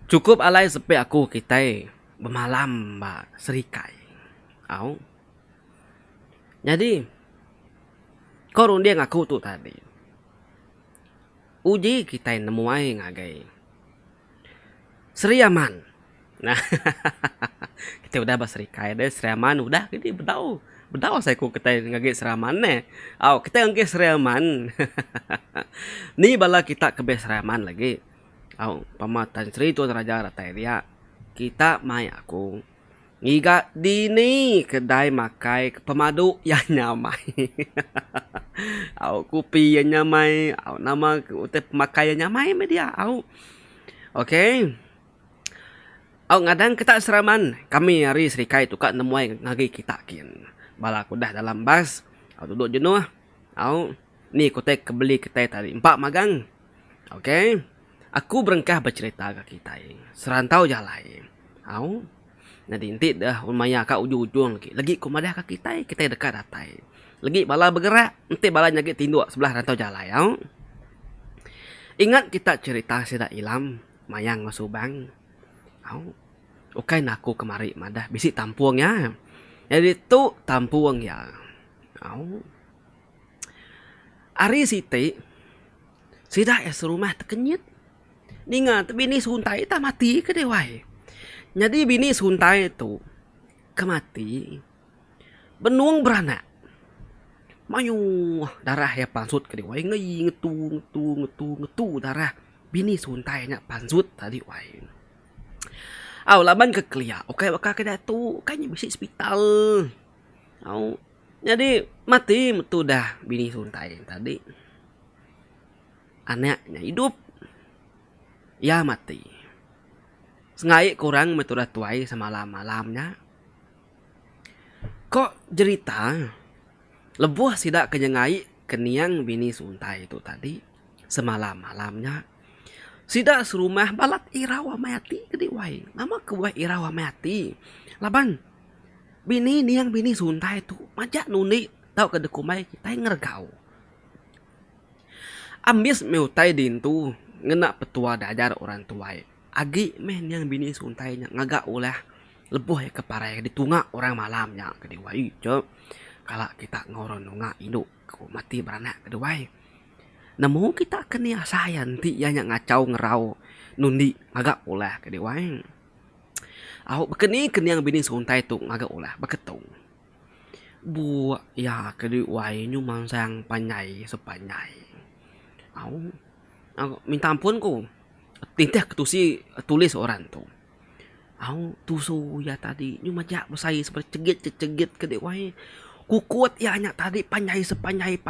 Cukup alai sepe aku kita bermalam ba serikai. Au. Jadi kau rundiang aku tu tadi. Uji kita nemu ai ngagai. Seriaman. Nah, kita udah baserikai deh seriaman udah jadi bedau. Bedau saya ku kita ngagai seriaman ne. Au, kita ngagai seriaman. Ni bala kita ke seriaman lagi. Au, pamatan Sri Tuan Raja Ratai dia. Kita mai aku ngiga dini kedai makai pemadu yang nyamai. Au kopi yang nyamai, au nama teh pemakai yang nyamai media, au. Oke. Au ngadang kita seraman, kami hari serikai tu kak nemuai ngagi kita kin. Bala aku dah dalam bas, au duduk jenuh. Au ni aku teh kebeli kita tadi, 4 magang. Oke. Aku berengkah bercerita ke kita serantau jalai. Au. Nah dinti dah umaya ka ujung-ujung lagi kumadah ka kita dekat datai. Lagi bala bergerak, nanti bala nyagi tinduk sebelah rantau jalai. Au. Ingat kita cerita sida ilam mayang masubang. Au. Okai naku kemari madah bisi tampuangnya. Jadi tu tampuang ya. Au. Ari siti sida es rumah tekenyit. Ningat bini suntai tak mati ke dewai. Jadi bini suntai itu kemati benung beranak. Mayu darah ya pansut ke dewai ngai ngetu darah bini suntainya pansut tadi wai. Au laban ke kelia. Oke baka ke datu kayaknya bisi hospital. Au jadi mati metu dah bini suntai tadi. Anaknya hidup ya mati. Sengai kurang metu dah tuai semalam-malamnya. Kok cerita lebuh sidak kenyengai keniang bini suntai itu tadi semalam-malamnya. Sidak serumah balat irawa mayati gede wai. Nama kebuah irawa mayati. Laban bini niang bini suntai itu majak nuni tau ke dekumai kita ngergau. Ambis meutai dintu ngena petua dajar orang tuai. Agi men yang bini suntainya ngagak ulah lebuh ya keparai ditunga orang malamnya kedewai cok. Kalau kita ngoron nunga induk ku mati beranak kedewai. Namun kita kenia sayan ti ya ngacau ngerau nundi ngagak ulah kedewai. Au bekeni keniang bini suntai tu ngagak ulah beketung. Buat ya kedewai nyu mangsang panyai sepanyai. Au minta ampun ku. Tinteh ketusi tulis orang tu. Au tusu ya tadi nyu majak besai seperti cegit ke dek wai. Kukut ya nya tadi panyai sepanyai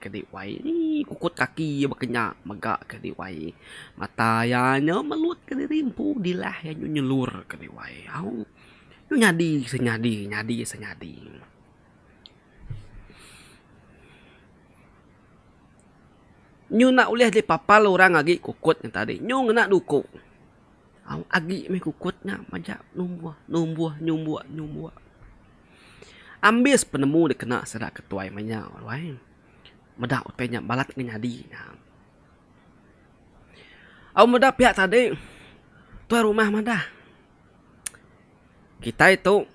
ke dek wai. Ni kukut kaki bekenya megak ke dek wai. Mata ya nya melut ke rimpu dilah ya nyu nyelur ke dek wai. Au nyu nyadi senyadi. Nyu nak uleh di papal orang agi kukut yang tadi. Nyu nak duku. Au agi me kukutnya majak numbuh. Ambis penemu dikena sedak ketuai manya wai. Medak utenya balat ngenyadi. Au medak pihak tadi. Tuai rumah madah. Kita itu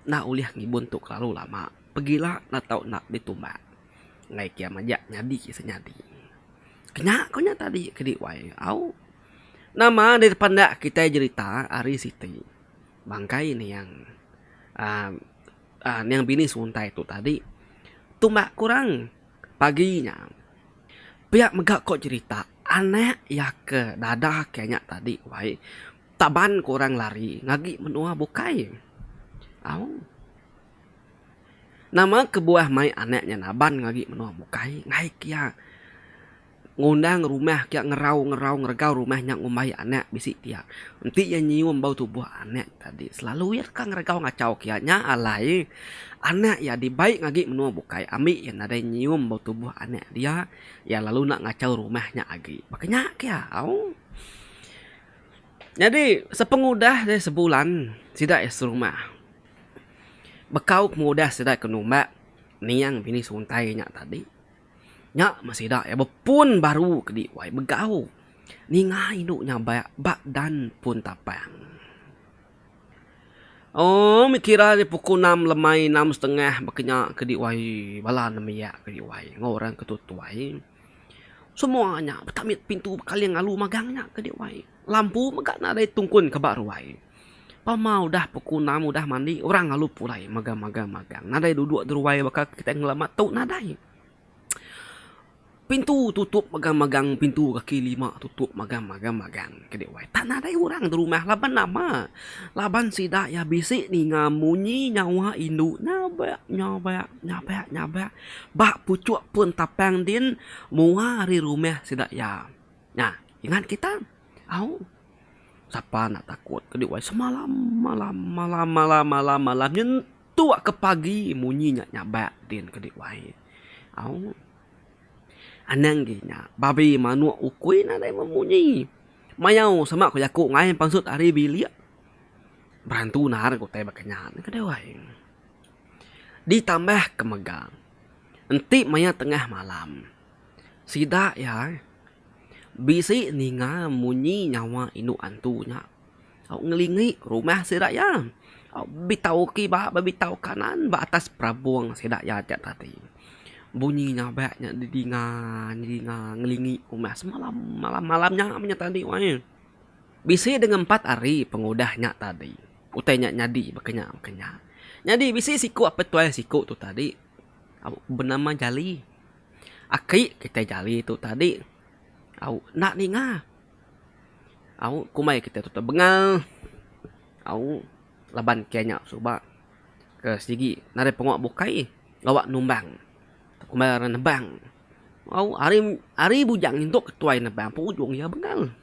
nak uleh ngibun tu lalu lama. Pegilah nak tau nak ditumbak. Ngai kia majak nyadi senyadi. Kenyak konya tadi kedik wai. Au. Nama di depan dak kita cerita Ari Siti. Bangkai ini yang yang bini suntai itu tadi. Tumbak kurang paginya. Pihak megak kok cerita anak ya ke dadah kayaknya tadi wai. Taban kurang lari ngagi menua bukai. Au. Nama kebuah mai anaknya naban ngagi menua bukai ngai kia. Ngundang rumah kia ngerau ngergau rumahnya ngumbai anak bisi dia. Nanti yang nyium bau tubuh anak tadi. Selalu ya kan ngergau ngacau kianya alai. Anak ya dibaik ngagi menua bukai. Ambil yang ada nyium bau tubuh anak dia. Ya lalu nak ngacau rumahnya agi. Makanya kia. Au. Jadi sepengudah dari sebulan. Sidak es rumah. Bekau kemudah sidak kenumbak. Niang bini suntainya tadi. Nyak masih dah ya bepun baru ke di wai begau. Ninga induknya bak dan pun tapang. Oh, mikira ni pukul 6 lemai 6.30 makanya ke diwai bala namanya ke diwai ngorang ketutuai. Semuanya bertamit pintu kalian ngalu magangnya ke diwai. Lampu megak na ada tungkun ke bak ruai. Pamau dah pukul 6 udah mandi orang ngalu pulai magang. Nadai duduk di ruai bakal kita ngelamat tau nadai. Pintu tutup magang pintu kaki 5 tutup magang kedewai. Tak nadai orang di rumah laban nama. Laban sidak ya bisik ni ngamunyi nyawa induk nyabak. Bak pucuk pun tapang din mua hari rumah sidak ya. Nah, ingat kita. Au. Siapa nak takut kedewai semalam malam nyentuh ke pagi munyi nyabak din kedewai. Au. Anang ginya babi manu ukui na dai memunyi mayau sama ko yaku ngai pangsut ari bilia berantu nar ko teh bakenyan kedewai ditambah kemegang enti maya tengah malam sida ya bisi ninga munyi nyawa inu antunya au ngelingi rumah sida ya au bitau ki ba bitau kanan ba atas prabuang sida ya tadi bunyinya banyak didinga ngelingi rumah semalam malamnya tadi wah bisi dengan 4 hari pengudahnya tadi utainya nyadi bekenya nyadi bisi siku apa tuh siku tu tadi bernama Jali aki kita Jali tu tadi au nak ninga au kumai kita tu bengal au laban kenya coba ke sigi nare pengok bukai lawak numbang kumaran nebang. Au hari bujang untuk ketuai nebang pujung ya bengal.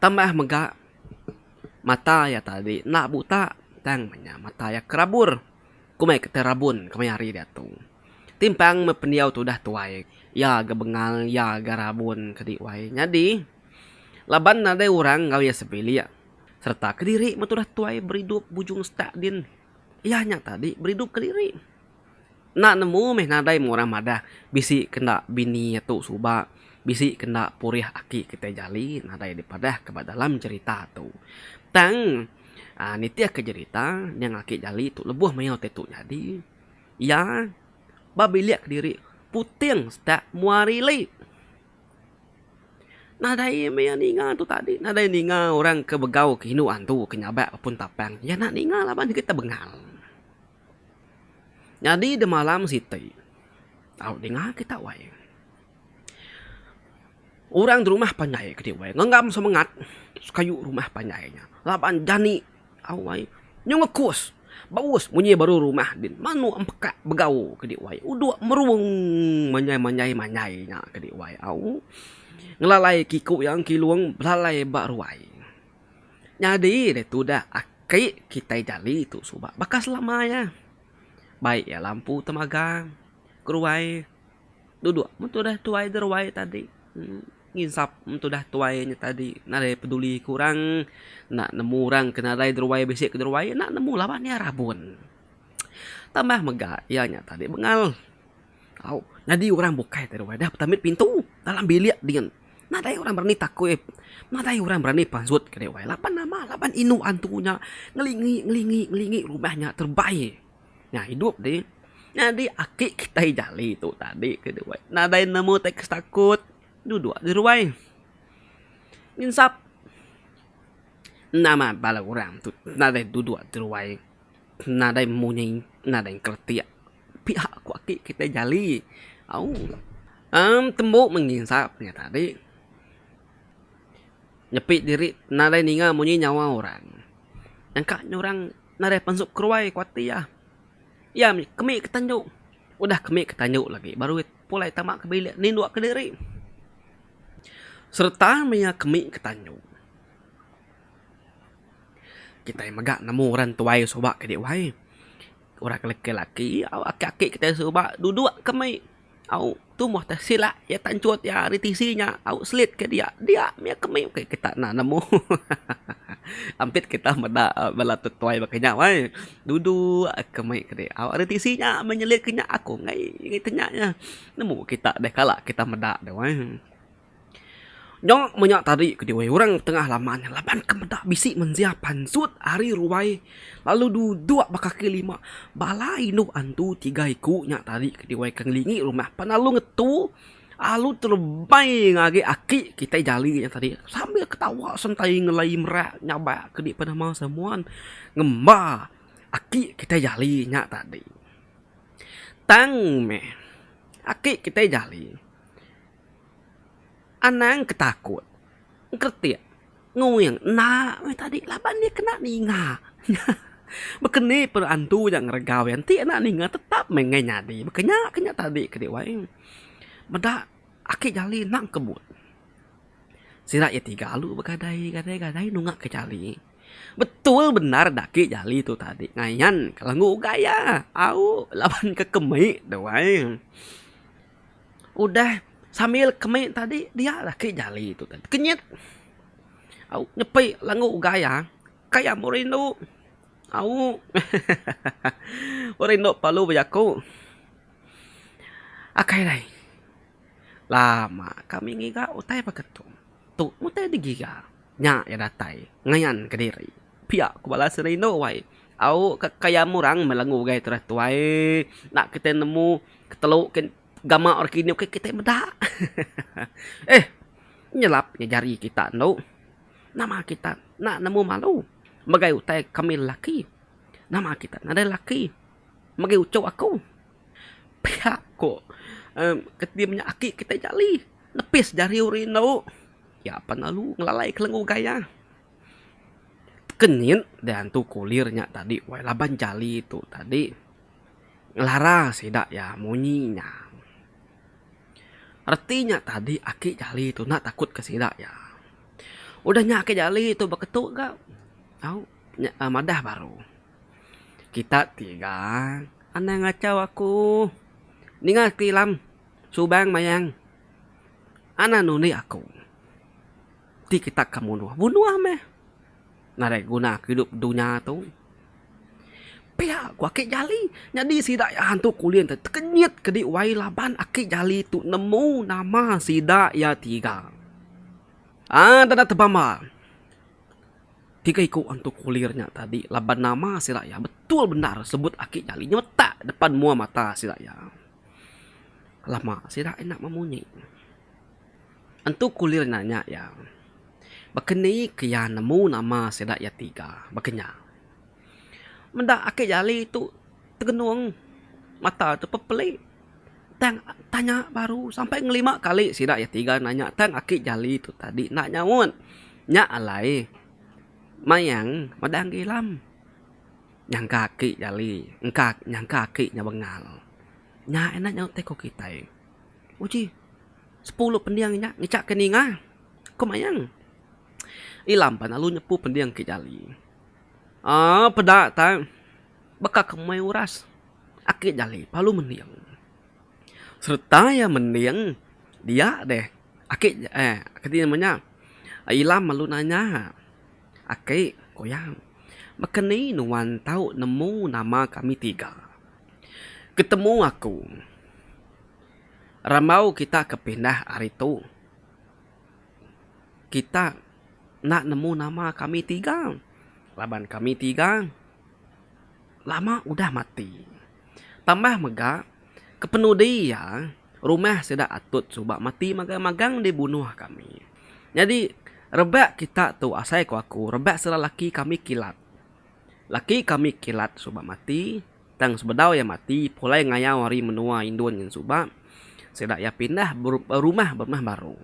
Tambah megak mata ya tadi nak buta tang manya mata ya kerabur. Kumai keterabun kumai hari dia tu. Timpang mependiau tu dah tuai. Ya ga bengal ya ga rabun kediwai. Jadi laban ada orang ngau ya sepili ya. Serta kediri metu dah tuai beridup bujung stak din. Ianya tadi beridup kediri. Nak nemu meh nadai orang madah bisi kena bini tu suba bisi kena purih aki kita jali nadai daripada ke dalam cerita tu tang nitia ke cerita yang aki jali tu lebuh mayau tetu jadi ya babi liak diri puting tak muarili nadai maya ninga tu tadi nadai ninga orang ke begau ke hinuan tu kenyabak pun tapang ya nak ninga laban kita bengal. Jadi di malam siti, au dengar kita wai. Orang di rumah panjai ke wai, ngenggam semangat kayu rumah panjainya. Laban jani, au wai, nyong ngekus, baus munyi baru rumah din. Manu empekak begau ke wai. Uduk meruung manyai-manyainya ke wai. Au ngelalai kiku yang kiluang belalai bak ruai. Jadi itu dah aki kita jali itu subak bakas lamanya. Baik ya lampu temaga keruai duduk mutu dah tuai deruai tadi nginsap mutu dah tuainya tadi nade peduli kurang nak nemu orang kena rai deruai besik ke deruai nak nemu lawannya rabun tambah megak ianya tadi bengal au jadi orang bukai deruai dah tamit pintu dalam bilik dengan nadai orang berani takut nadai orang berani pansut ke deruai lapan inu antunya ngelingi rumahnya terbaik. Nah hidup deh. Jadi aki kita jali tu tadi kedua. Nadai nemu teks takut. Duduk di ruai. Insap. Nama bala orang tu. Nadai duduk di ruai. Nadai munyai. Nadai kertiak. Pihak aku aki kita jali. Au. Tembuk menginsapnya tadi. Nyepit diri. Nadai ninga munyai nyawa orang. Yang kaknya orang. Nadai pensuk keruai kuati ya. Ya, kami ketanjuk. Udah kami ketanjuk lagi. Baru pulai tamak ke bilik. Ni dua ke diri. Serta maya kami ketanjuk. Kita yang megak nemu orang tuai sobak ke diwai. Orang lelaki-lelaki. Aki-aki kita sobak. Duduk kami. Au tu moh tersilak. Ya tancut ya ritisinya. Au selit ke dia. Dia maya kami. Kita nak nemu. Ampit kita meda balatut tuai bakanya wai. Duduk kemai kede. Awak ada tisinya menyelit kenya aku ngai tanyanya. Nemu kita deh kala kita meda deh wai. Nyok menyak tadi ke diwai orang tengah laman kemeda bisi menziapan sut hari ruwai lalu duduk bakaki lima balai nu antu tiga iku nyak tadi ke diwai kang lingi rumah panalu ngetu alu terbaik ngage aki kita jali yang tadi sambil ketawa santai ngelai merak nyaba ke di pada mau semuan ngemba aki kita jali nyak tadi tang me aki kita jali anang ketakut ngerti ya nguyang nah tadi laban dia kena ninga bekeni perantu yang regawen ti anak ninga tetap mengen nyadi bekenya kenya tadi ke diwai meda aki jali nang kebut sira ya tiga lu begadai gadai nunggak ke jali betul benar daki jali itu tadi ngayan kalau gaya au laban ke kemi dewai udah sambil kemai tadi dia laki jali itu tadi kenyit au nyepai langu gaya kayak Morindo au Morindo palu bajaku akai dai lama kami ngiga utai paketu tu utai digiga nya ya datai ngayan kediri pia ku balas Morindo wai au kayak murang melangu gaya terus tuai nak kita nemu ketelu gama orkini oke kita meda nyelap jari kita no nama kita nak nemu malu magai utai kami laki nama kita nada laki magai ucau aku pihak kok ketiamnya aki kita jali nepis jari urino ya apa nalu ngelalai kelengu gaya kenyit dan tu kulirnya tadi wai laban jali itu tadi ngelara sidak ya munyinya artinya tadi aki jali itu nak takut ke sidak ya. Udahnya aki jali itu beketuk gak? Tahu? Madah baru. Kita tiga. Anda ngacau aku. Ningat tilam. Subang mayang. Ana nuni aku. Ti kita kamu bunuh meh. Nare guna hidup dunia tu. Pihak gua aki jali jadi sidak ya hantu kulian terkenyit ke di wai laban aki jali tu nemu nama sidak ya tiga dan tebama tiga iku hantu kulirnya tadi laban nama sidak ya betul benar sebut aki jali nyetak depan mua mata sidak ya lama sidak enak memunyi hantu kulir nanya ya bekeni kia nemu nama sidak ya tiga bekenya mendak aki jali itu tergenuang mata tu pepelik tang tanya baru sampai ngelima kali sidak ya tiga nanya tang aki jali itu tadi nak nyawon nya alai mayang madang gilam yang kaki jali engkak yang kaki nya bengal nya enak nyau teko kita uji 10 pendiangnya ngicak keninga kumayang ilam panalu nyepu pendiang ke jali pedak tang bekak kemai uras aki jali palu mendiang serta ya mendiang dia deh aki ketika namanya ilam malu nanya aki koyang makeni nuan tahu nemu nama kami tiga ketemu aku ramau kita kepindah hari itu kita nak nemu nama kami tiga laban kami tiga lama udah mati tambah mega kepenuh dia rumah sudah atut subak mati magang dibunuh kami jadi rebak kita tu asai ku aku rebak serah laki kami kilat subak mati tang sebedau ya mati pulai ngayau hari menua indun yang subak sudah ya pindah rumah baru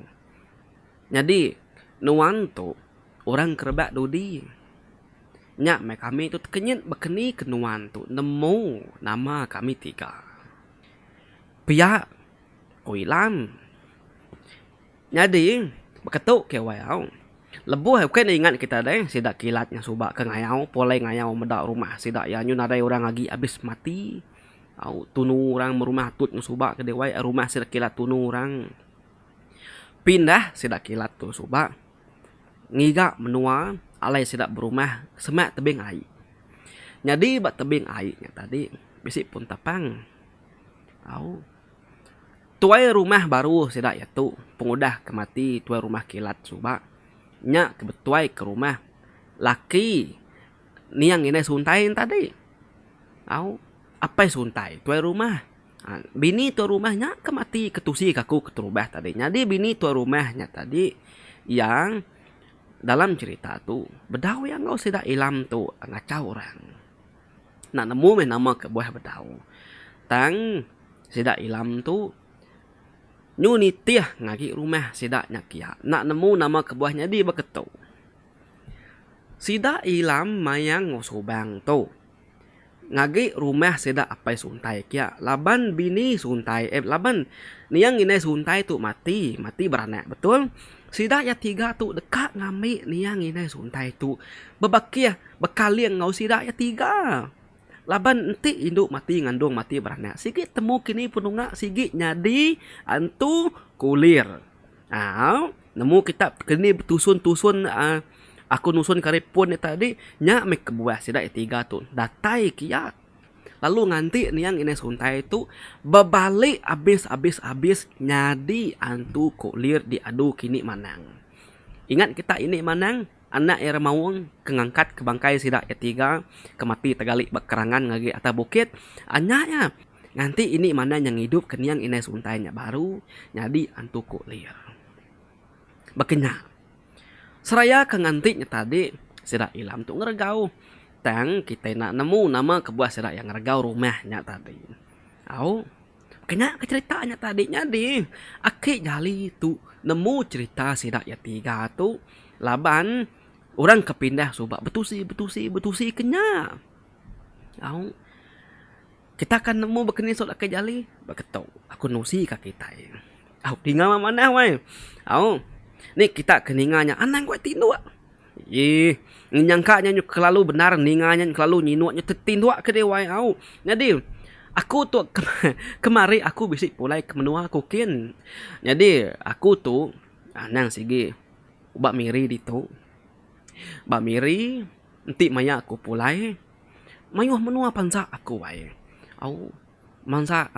jadi nuan tu orang kerebak dudi nyak me kami itu kenyit bekeni kenuan tu nemu nama kami tiga pihak kuilam jadi beketuk ke wayau lebuh kan ingat kita deh sidak kilatnya subak ke ngayau polai ngayau medak rumah sidak ya nyun ada orang lagi habis mati au tunu orang merumah tut subak ke dewai rumah sidak kilat tunu orang pindah sidak kilat tu subak ngiga menua alai sidak berumah semak tebing air. Jadi bak tebing airnya tadi bisi pun tapang. Tuai rumah baru sidak ya tu pengudah kemati tuai rumah kilat suba. Nya kebetuai ke rumah laki niang ini suntai tadi. Apa suntai tuai rumah. Bini tuai rumahnya kemati ketusi kaku keterubah tadi. Jadi bini tuai rumahnya tadi yang dalam cerita tu bedau yang kau sidak ilam tu ngacau orang. Nak nemu nama ke buah bedau. Tang sidak ilam tu nyunitiah ngagi rumah sidak nyakia. Nak nemu nama ke buahnya di beketu. Sidak ilam mayang ngosubang tu. Ngagi rumah sidak apa suntai kia. Laban bini suntai. Laban niang ini suntai tu mati beranak. Betul? Sidak ya 3 tu dekat ngambil niang ini suntai tu. Bebakia bekaliang ngau sidak ya 3. Laban enti induk mati ngandung mati beranak. Sigit temu kini penunggak sigit nyadi antu kulir. Nemu kita kini tusun aku nusun karipun ni tadi nya mek kebuah sidak ya 3 tu. Datai kia. Lalu nganti niang ini suntai itu bebalik habis nyadi antu kulir diadu kini manang. Ingat kita ini manang anak era mawang kengangkat ke bangkai sidak ya 3 kemati tegalik bekerangan ngagi atas bukit. Anaknya nganti ini mana yang hidup keniang ini suntainya baru nyadi antu kulir. Bekenya. Seraya kengantinya tadi sidak ilam tu ngeregau. Tang kita nak nemu nama kebuah sidak yang ngeregau rumahnya tadi. Kena ceritanya tadi nyadi. Aki jali tu nemu cerita sidak ya 3 tu. Laban orang kepindah subak betusi kenya. Kita akan nemu bekeni sok aki jali. Beketou. Aku nusi ka kita. Tinggal mana wai. Ni kita keninganya anang gua tindu. Nyangkanya nyu kelalu benar ninganya kelalu nyinuaknya tetindua ke dewai Jadi aku tu kemari aku bisik pulai ke menua aku kin. Jadi aku tu anang sigi ubak miri ditu. Bak miri enti maya aku pulai mayuh menua pansa aku wae. Mansa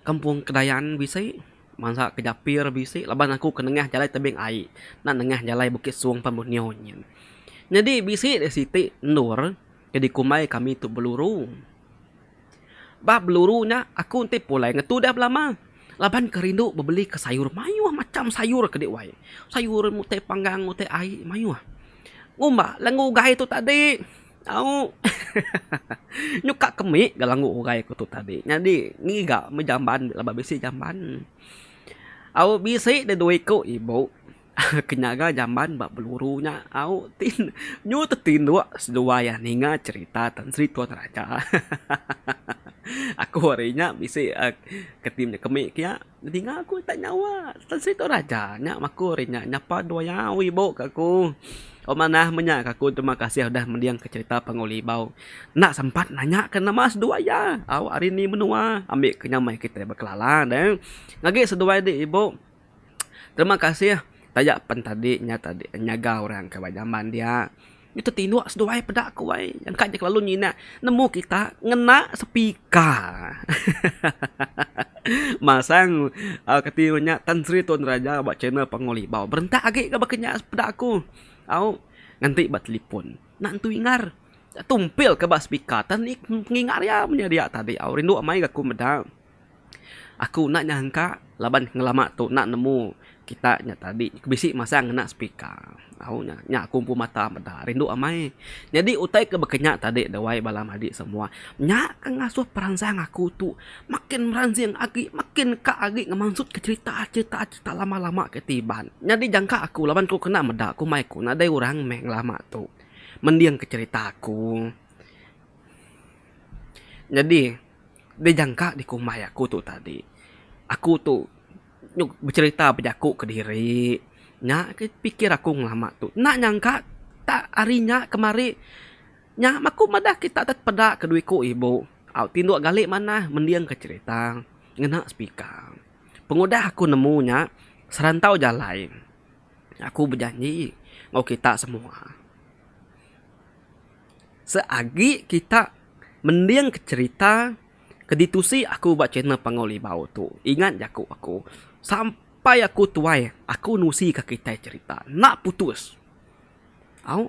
kampung Kedayan bisik. Mansa kejapir bisik. Laban aku ke nengah jalai tebing air. Nak nengah jalai Bukit Suang Pambunionyin. Jadi bisik di Siti Nur. Jadi kumai kami tu beluru. Bab belurunya aku nanti pulai ngetu dah lama. Laban kerindu bebeli ke sayur. Mayuh macam sayur ke wai. Sayur mute panggang mute air. Mayuh. Ngumba langu gai tu tadi. Nyuka kemik galangu gai ku tu tadi. Jadi ngiga menjamban. Laba bisik jamban. Bisik de doi ko ibu. Kenyaga jamban bak belurunya. Nyu tetindu sedua ya ninga cerita Tan Sri Tuan Raja. Aku harinya bisik ketimnya kemik kia. Ninga aku tak nyawa Tan Sri Tuan Raja. Nya maku harinya nyapa dua ya ibu kaku. Manah menyak aku terima kasih udah mendiang ke cerita Pangulibau. Nak sempat nanya ke nama sedua ya. Hari ni menua ambil kenyamai kita berkelala dan ngagi sedua di ibu. Terima kasih tajak pen tadi nyaga orang ke bajaman dia. Itu tinduk sedua pedak aku wai. Yang kajak lalu nyina nemu kita ngena sepika. Masang ketirnya Tan Sri Tuan Raja buat channel Pangulibau. Berentak agi ke bakenya pedak aku. Nanti bat telefon. Nak tu ingar. Tumpil ke bas speaker. Tan ngingar ya punya dia tadi. Rindu amai aku medak. Aku nak nyangka laban ngelama tu nak nemu kita nya tadi. Bisik masang nak speaker. Nya aku pun mata medak. Rindu amai. Jadi utai ke bekenya tadi dewai balam adik semua. Nya ke ngasuh perangsang aku tu. Makin merangsang agi, makin ka agi ngemaksud ke cerita lama-lama ketiban. Jadi jangka aku laban ku kena medak aku mai ku nak ada orang meng lama tu. Mendiang ke cerita aku. Jadi dia jangka di kumai aku tu tadi. Aku tu bercerita berjaku ke diri. Nya pikir aku ngelama tu. Nak nyangka tak harinya kemari. Nya maku madah kita tak pedak keduiku ibu. Tinduk galik mana mendiang ke cerita. Ngena speaker. Pengudah aku nemunya serantau jalan. Aku berjanji mau kita semua. Seagi kita mending ke cerita keditusi aku buat channel Pangolibau tu. Ingat aku sampai aku tuai aku nusi ke kita cerita nak putus. Au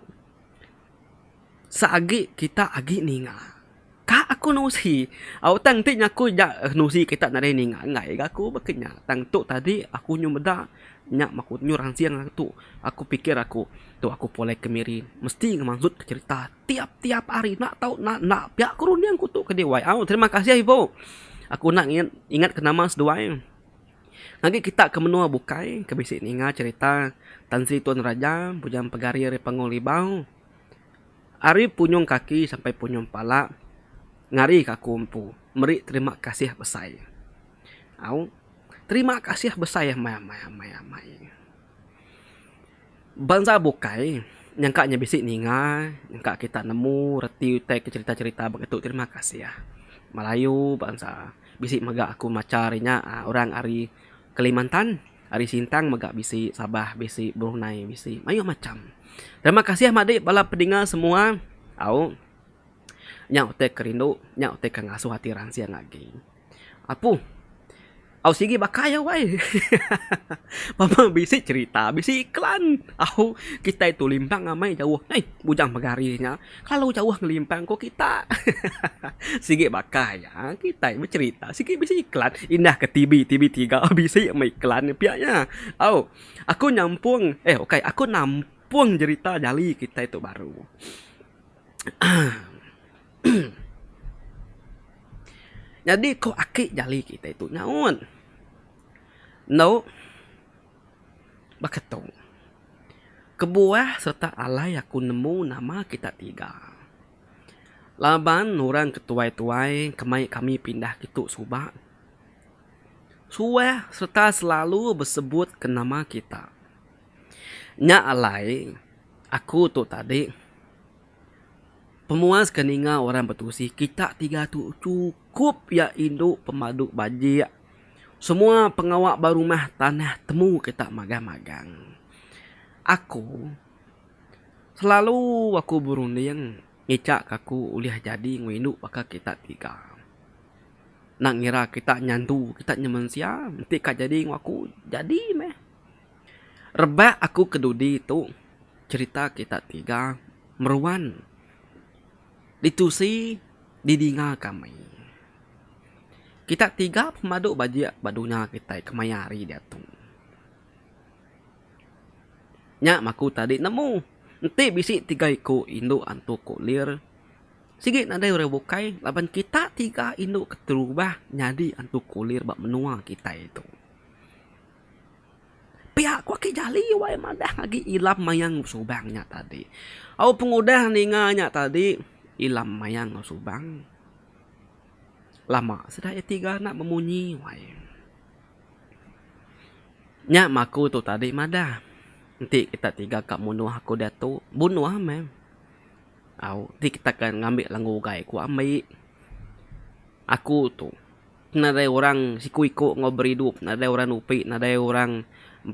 seagi kita agi ninga. Ka aku nusi. Au tang ti aku nusi kita nare ninga ngai aku bekenya. Tang tu tadi aku nyumeda nyak maku nyurang siang tu. Aku pikir aku polai kemiri mesti ngamaksud ke cerita tiap hari nak tahu nak pihak kurun yang kutu ke dewai. Au terima kasih ibu. Aku nak ingat ke nama seduai. Lagi kita ke menua bukai ke bisik ninga cerita Tan Sri Tuan Raja Bujang Pegari Pangolibau. Ari punyong kaki sampai punyong pala ngari kaku empu. Meri terima kasih besar. Au terima kasih besar mai. Bangsa bukai nyangkanya bisik ninga, nyangka kita nemu reti utai ke cerita-cerita begitu terima kasih ya. Melayu bangsa bisik maga aku macarinya orang Ari Kalimantan, Ari Sintang maga bisik Sabah, bisik Brunei, bisik mayu macam. Terima kasih Made bala pendengar semua. Au nya utai kerindu, nya utai kangasuh hati rangsia lagi. Apu au sigi bakaya wai. Mama bisi cerita, bisi iklan. Au kita itu limpang amai jauh. Bujang Pegarinya. Kalau jauh ngelimpang kok kita. Sigi bakaya, kita bercerita. Sigi bisi iklan. Indah ke TV 3 bisi amai iklan piaknya. Au aku nyampung. Aku nampung cerita jali kita itu baru. Jadi kok akik jali kita itu nyaun. No. Baketong. Kebuah serta alai aku nemu nama kita 3. Laban orang ketuai-tuai kami pindah gitu subak. Suah serta selalu bersebut ke nama kita. Nya alai aku tu tadi pemuas keninga orang betusi kita 3 tu cukup ya induk pemaduk bajik. Semua pengawak barumah tanah temu kita magang-magang. Aku selalu berunding ngicak aku uliah jadi nginduk baka kita 3. Nak ngira kita nyantu, kita nyemensia, nanti kak jadi aku jadi meh. Rebak aku kedudi itu cerita kita 3 meruan. Ditusi didinga kami. Kita 3 pemaduk bajik badunya kita kemayari dia tu. Nya maku tadi nemu. Nanti bisi 3 ikut induk antu kulir. Sigit nadai orang bukai. Laban kita 3 induk keterubah. Nyadi antu kulir bak menua kita itu. Pihak ku aki jali wai madah lagi ilam mayang subangnya tadi. Au pengudah ninganya tadi ilam mayang subang. Lama sudah 3 nak memunyi wai. Nya maku tu tadi madah. Nanti kita 3 kak munuh aku dia tu bunuh mem. Au, nanti kita kan ngambil langgu gai ku ambil. Aku tu nadai orang siku-iku ngobrol hidup, nadai orang upi, nadai orang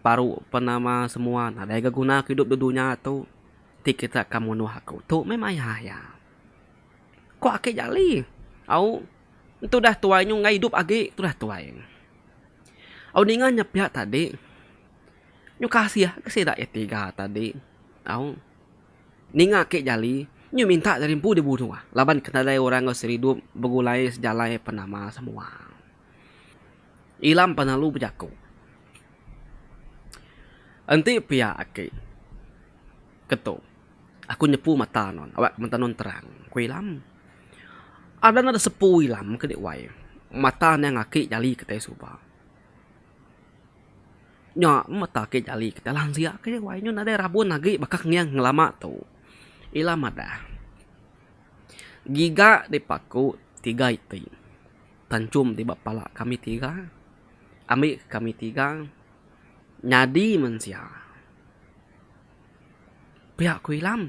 paru penama semua, nadai guna hidup di dunia tu. Nanti kita kan munuh aku tu memang ya. Kok akik jali? Au itu dah tuainya ngai hidup agi, itu dah tuai. Au ningannya pihak tadi. Nyu kasih dak 3 tadi. Au ninga ke jali, nyu minta dari empu dibunuh. Laban kena dari orang ngos hidup begulai sejalai penama semua. Ilam panalu bejaku. Anti pihak ake. Keto. Aku nyepu mata non, awak mata non terang. Ku ilam. Ada nada sepu ilam ke dek wai. Mata yang aki jali kita suba. Nya mata ke jali kita langsia ke dek wai nyu nada rabun lagi bakak ngiang ngelama tu. Ilam ada. Giga dipaku 3 itu. Tancum di bapala kami 3. Ambil kami 3. Nyadi mensia. Pihak ku ilam.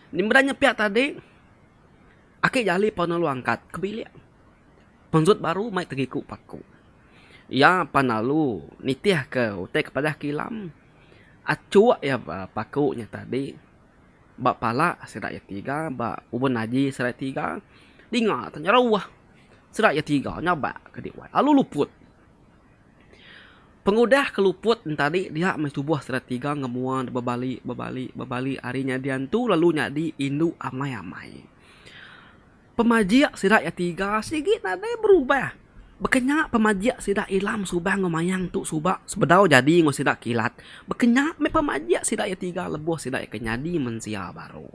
Nimbranya pihak tadi. Aki jali panalu angkat ke bilik. Penjut baru mai tegiku paku. Ya panalu nitiah ke utai kepada kilam. Acua ya pakunya tadi. Bak pala sidak ya tiga, bak ubun haji sidak tiga, dengar tanya rawah. Sidak ya tiga nyabak ke dia. Lalu luput. Pengudah keluput tadi dia mencubuh sidak tiga ngemuan berbalik harinya diantu lalu nyadi indu amai-amai. Pemajia sidak ya tiga sigit nade berubah. Bekenya pemajia sidak ilam subah ngomayang tu subak sebedau jadi ngo sidak kilat. Bekenya me pemajia sidak ya tiga lebuh sidak ya kenyadi mensia baru.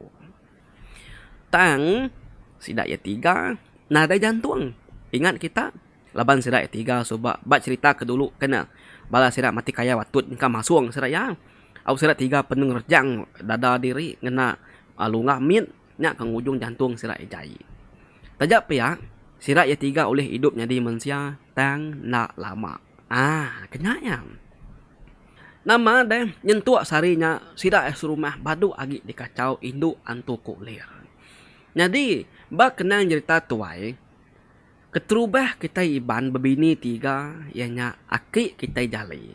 Tang sidak ya tiga nada jantung. Ingat kita laban sidak ya tiga subak bak cerita ke dulu kena bala sidak mati kaya watut engka masuang sidak ya. Au sidak tiga peneng rejang dada diri ngena alungah min nya kang ujung jantung sidak ya jai. Tajak pihak sidak ya tiga oleh hidup jadi manusia tang nak lama. Kenyang. Nama deh nyentuak sarinya sidak es rumah badu agi dikacau induk antu kulir. Jadi bak kenang cerita tuai. Keterubah kita iban bebini tiga ianya aki kita jali.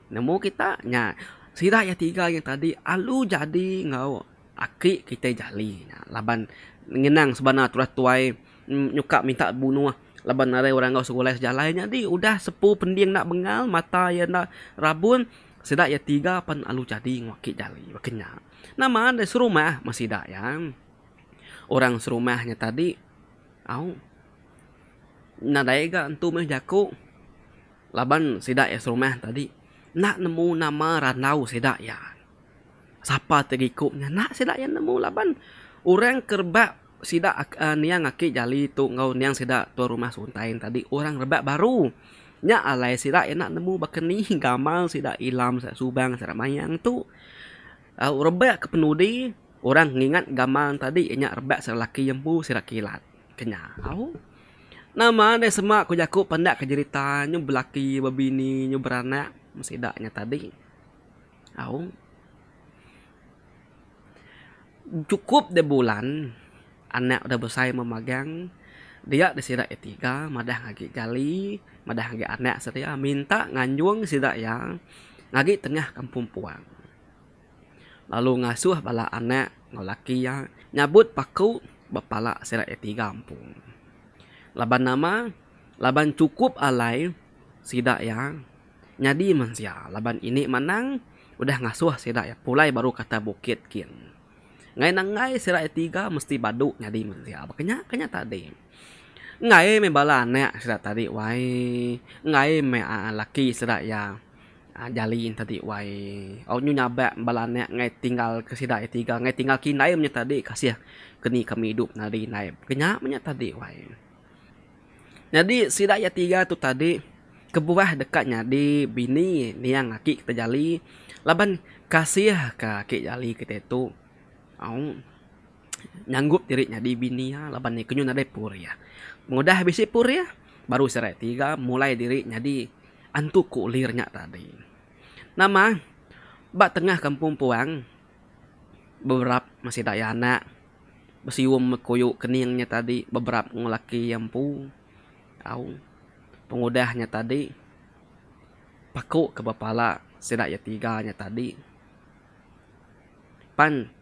Nemu kita nya sidak ya tiga yang tadi alu jadi ngau aki kita jali. Laban ngenang sebenarnya tuai nyuka minta bunuh laban ada orang kau sekolah sejalan jadi udah sepuh pendiang nak bengal mata ya nak rabun sidak ya tiga pan alu jadi ngaki jali wakenya nama ada serumah masih dak ya orang serumahnya tadi nadaiga antu meh jaku laban sidak ya serumah tadi nak nemu nama ranau sidak ya siapa terikutnya nak sidak ya nemu laban orang kerbak sidak niang aki jali tu ngau niang sidak tu rumah suntain tadi orang rebak baru nya alai sidak enak nemu bakeni gamal sidak ilam sak subang sak mayang tu rebak ke penudi orang ngingat gamal tadi nya rebak sak laki yembu sidak kilat kenya nama de semak ku jaku pendak ke cerita nyu belaki bebini nyu beranak sidaknya tadi cukup de bulan anak udah besar memagang dia di sidak etiga madah ngagi jali madah ngagi anak setia minta nganjuang sidak yang ngagi tengah kampung puang lalu ngasuh bala anak ngolaki yang nyabut paku bapala sidak etiga kampung laban nama laban cukup alai sidak yang nyadi mansia laban ini menang udah ngasuh sidak ya pulai baru kata bukit kin ngai nangai sidak tiga mesti badu nyadi manusia kenya tadi ngai me bala anak sidak tadi wai ngai me laki sidak ya jalin tadi wai nyu nyabak bala anak ngai tinggal ke sidak tiga ngai tinggal kinai nya tadi kasih keni kami hidup nadi naib kenya nya tadi wai jadi sidak ya tiga tu tadi kebuah dekatnya di bini niang aki kita jali laban kasih ke aki jali kita tu nyanggup dirinya di bini ya laban ni kenyu nade pur ya mudah bisi pur ya baru serai tiga mulai dirinya di antu kulirnya tadi nama bak tengah kampung puang beberapa masih daya anak besium koyuk keningnya tadi beberapa ngelaki yang pu pengudahnya tadi paku ke bapala sedak ya tiganya tadi pan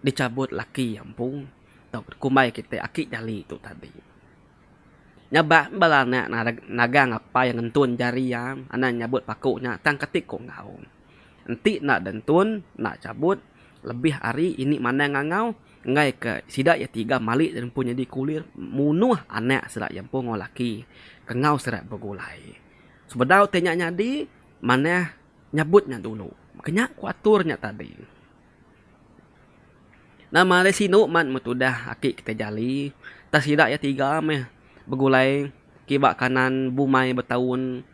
dicabut laki yampung tau kumai kita aki jali itu tadi nyabak balana naga ngapa yang ngentun jari ya anak nyabut pakunya tang ketik kok ngau enti nak dentun nak cabut lebih hari ini mana ngangau ngai ke sidak ya tiga malik dan punya di kulir munuh anak sedak yampung laki kengau sedak begulai sebedau tanya nyadi mana nyabutnya dulu makanya kuaturnya tadi nama resino man mutudah aki kita jali tas sidak ya tiga meh begulai kibak kanan bumai bertahun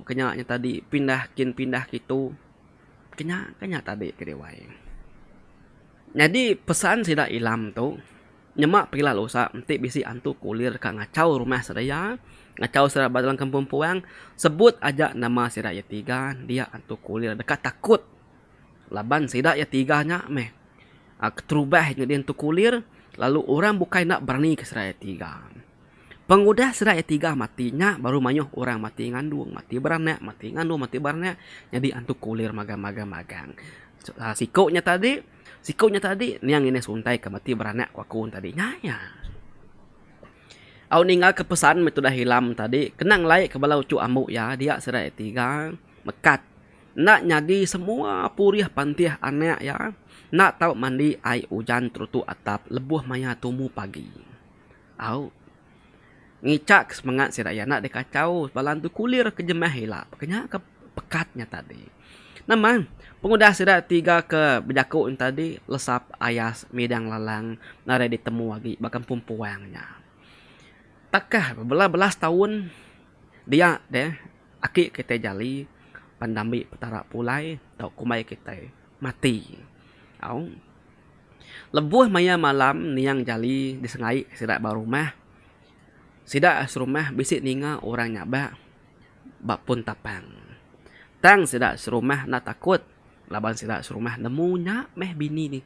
kenyaknya tadi pindah gitu kenya tadi kedewai jadi pesan sidak ilam tu nyemak pila losa nanti bisi antu kulir ka ngacau rumah sedaya ngacau serak badalang kampung puang sebut aja nama sidak ya tiga dia antu kulir dekat takut laban sidak ya tiganya meh keterubah dia untuk kulir lalu orang bukan nak berani ke seraya tiga pengudah seraya tiga matinya baru manyuh orang mati ngandung mati beranak mati ngandung mati beranak jadi antuk kulir magang sikoknya tadi Sikunya tadi niang ini suntai ke mati beranak wakun tadi nyaya. Au ninggal kepesan metoda hilam tadi kenang laik ke balau cu amuk ya dia serai tiga mekat nak nyagi semua puriah pantiah anak ya nak tahu mandi ai hujan terutu atap lebuh maya tumu pagi. Au ngicak semangat siraya nak dekacau balan tu kulir ke jemah hilap kenya ke pekatnya tadi. Naman pengudah sira tiga ke bejaku tadi lesap ayas midang lalang nare ditemu lagi bahkan pumpuangnya. Takkah belas tahun dia deh aki kita jali pandambi petara pulai tau kumai kita mati. Au lebuh maya malam niang jali disengai sidak baru rumah. Sidak serumah bisik ninga orang nyaba bak pun tapang. Tang sidak serumah nak takut laban sidak serumah nemunya meh bini ni.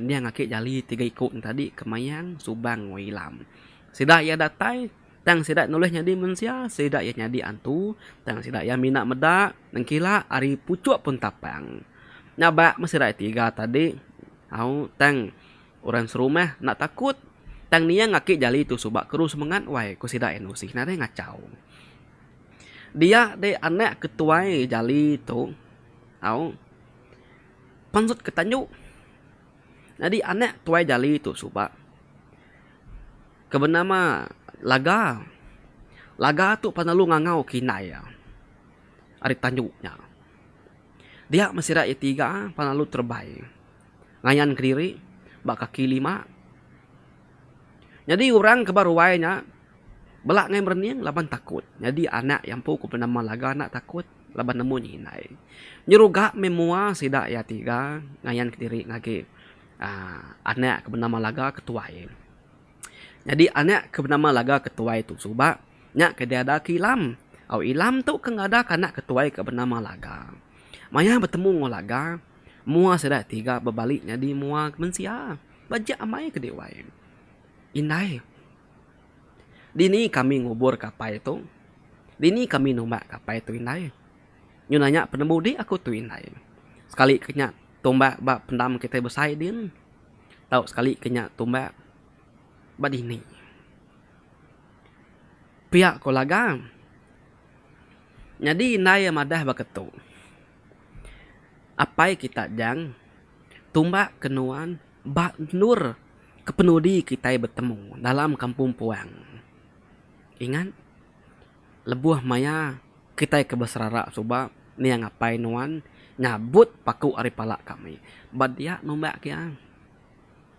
Dia ngaki jali tiga ikut tadi kemayang subang wilam. Sidak ya datai tang sidak nulis nyadi mensia, sidak ya nyadi antu, tang sidak ya minak medak, nengkila ari pucuk pun tapang. Nyabak mesidak tiga tadi, au tang orang serumah nak takut, tang nia ngaki jali tu subak keru semangat wai ku sidak enusi, nade ngacau. Dia de anak ketuai jali tu, au pansut ketanju. Jadi anak tuai jali tu subak. Kebenama laga tu panalu ngangau kinai ya. Ari tanjuknya. Dia mesira tiga panalu terbaik. Ngayan kediri bak kaki 5. Jadi orang kebaruainya belak ngai berniang laban takut. Jadi anak yang pu bernama laga anak takut laban nemu nyinai. Nyeruga memua sidak ya tiga ngayan kediri ngage anak bernama laga ketuai. Jadi anak bernama laga ketua itu subak nyak ke dia ada kilam. Au ilam tu ke ada kanak ketua ke bernama laga. Maya bertemu ngo laga, mua sedak tiga berbalik jadi mua mensia. Bajak amai ke dewai. Indai. Dini kami ngubur kapai itu. Dini kami numbak kapai itu indai. Nyu nanya penemu di aku tu indai. Sekali kenyak tumbak bak pendam kita besai din. Tahu sekali kenyak tumbak badini. Pihak kolaga. Jadi naya madah baketu. Apai kita jang tumbak kenuan bak nur kepenudi kita bertemu dalam kampung puang. Ingat lebuh maya kita kebesrara subak ni yang apai nuan nyabut paku ari palak kami. Badia numbak kia.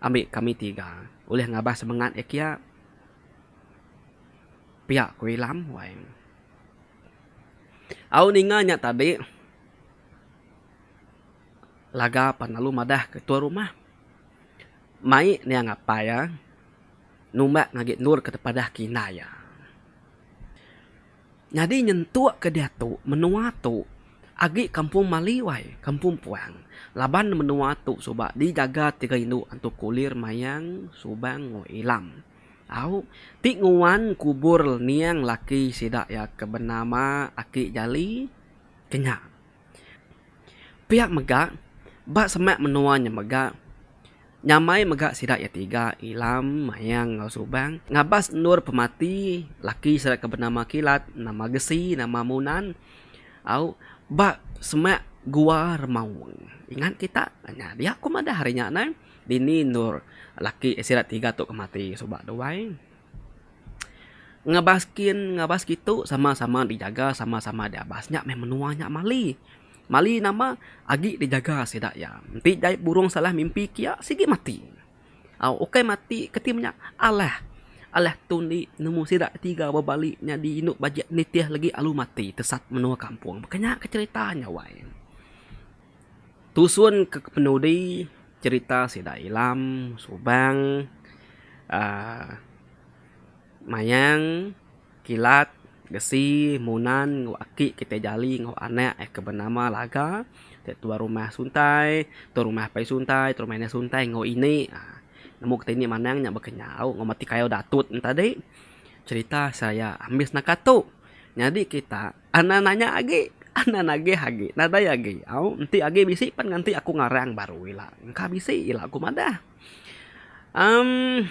Ambil kami tiga. Oleh ngabah semangat ya kia. Pihak kuilam wae. Au ninganya tadi. Laga panalu madah ketua rumah. Mai ni yang apa ya. Numbak ngagit nur kepada kinaya. Jadi nyentuak ke dia tu. Menua tu. Agi kampung Maliwai. Kampung Puang. Laban menua tu subak dijaga tiga induk untuk kulir mayang subang ngo ilam. Au ti nguan kubur niang laki sidak ya kebenama aki jali kenya. Pihak megak bak semak menuanya megak. Nyamai megak sidak ya tiga ilam mayang ngo subang. Ngabas nur pemati laki sidak kebenama kilat nama gesi nama munan. Au bak semak gua remawang. Ingat kita nah dia aku ada harinya nah dini nur laki sirat 3 tu kemati sobak doai ngabas gitu sama-sama dijaga sama-sama diabasnya meh menuanya mali nama agi dijaga sidak ya nanti jai burung salah mimpi kia sigi mati oke mati ketimnya alah tundi nemu sidak 3 berbaliknya di induk bajak nitiah lagi alu mati tesat menua kampung makanya keceritanya wae. Tusun ke penudi cerita sidak ilam, subang, mayang, kilat, gesi, munan, ngau aki kita jali, ngau anak kebenama laga, tua rumah suntai, tua rumah pai suntai, tua rumahnya suntai, ngau ini, nemu kita ini manangnya berkenyau, ngau mati kayu datut tadi cerita saya ambis nakatu, jadi kita anak-anaknya agi Anak nage hage, nada yage. Au, nanti age bisi pan nanti aku ngarang baru ila. Engka bisi ila aku madah. Um,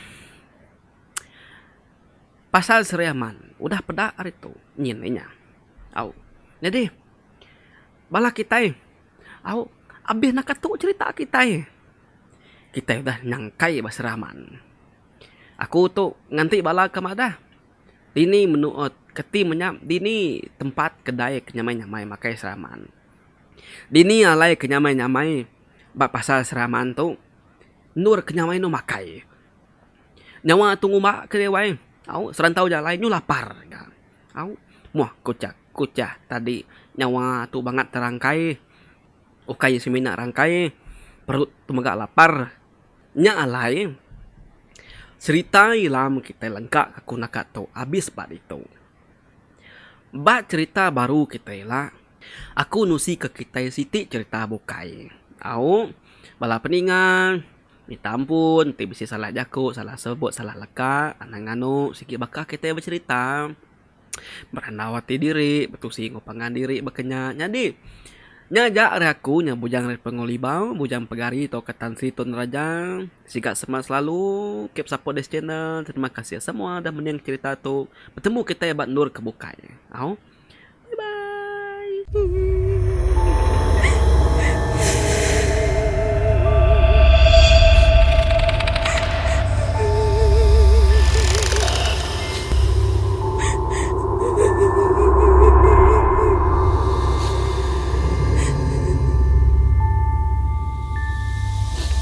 pasal seriaman, udah peda hari itu nyinenya. Au. Jadi bala kita au abis nak tu cerita kita udah nyangkai baseraman. Aku tuh nganti bala ke madah. Dini menuot keti menyam dini tempat kedai kenyamai-nyamai makai seraman. Dini alai kenyamai-nyamai bak pasal seraman tu nur kenyamai nu makai. Nyawa tunggu mak kedewai. Au serantau jalai nu lapar. Au muah kucah tadi nyawa tu banget terangkai. Ukai semina rangkai perut tu megak lapar. Nya alai cerita ilam kita lengkap aku nak tahu habis bad itu. Bak cerita baru kita lah. Aku nusi ke kita siti cerita bukai. Au bala peningan minta ampun, ti bisi salah jaku, salah sebut, salah leka, anang-anu sikit bakal kita bercerita. Merandawati diri, betusi ngopangan diri bekenya. Jadi nyajak aku nya bujang pengolibau, bujang pegari atau ketan Tun Raja. Sikat semangat selalu, keep support this channel. Terima kasih semua dah mendengar cerita tu. Bertemu kita ya Nur kebukai. Au. Bye bye.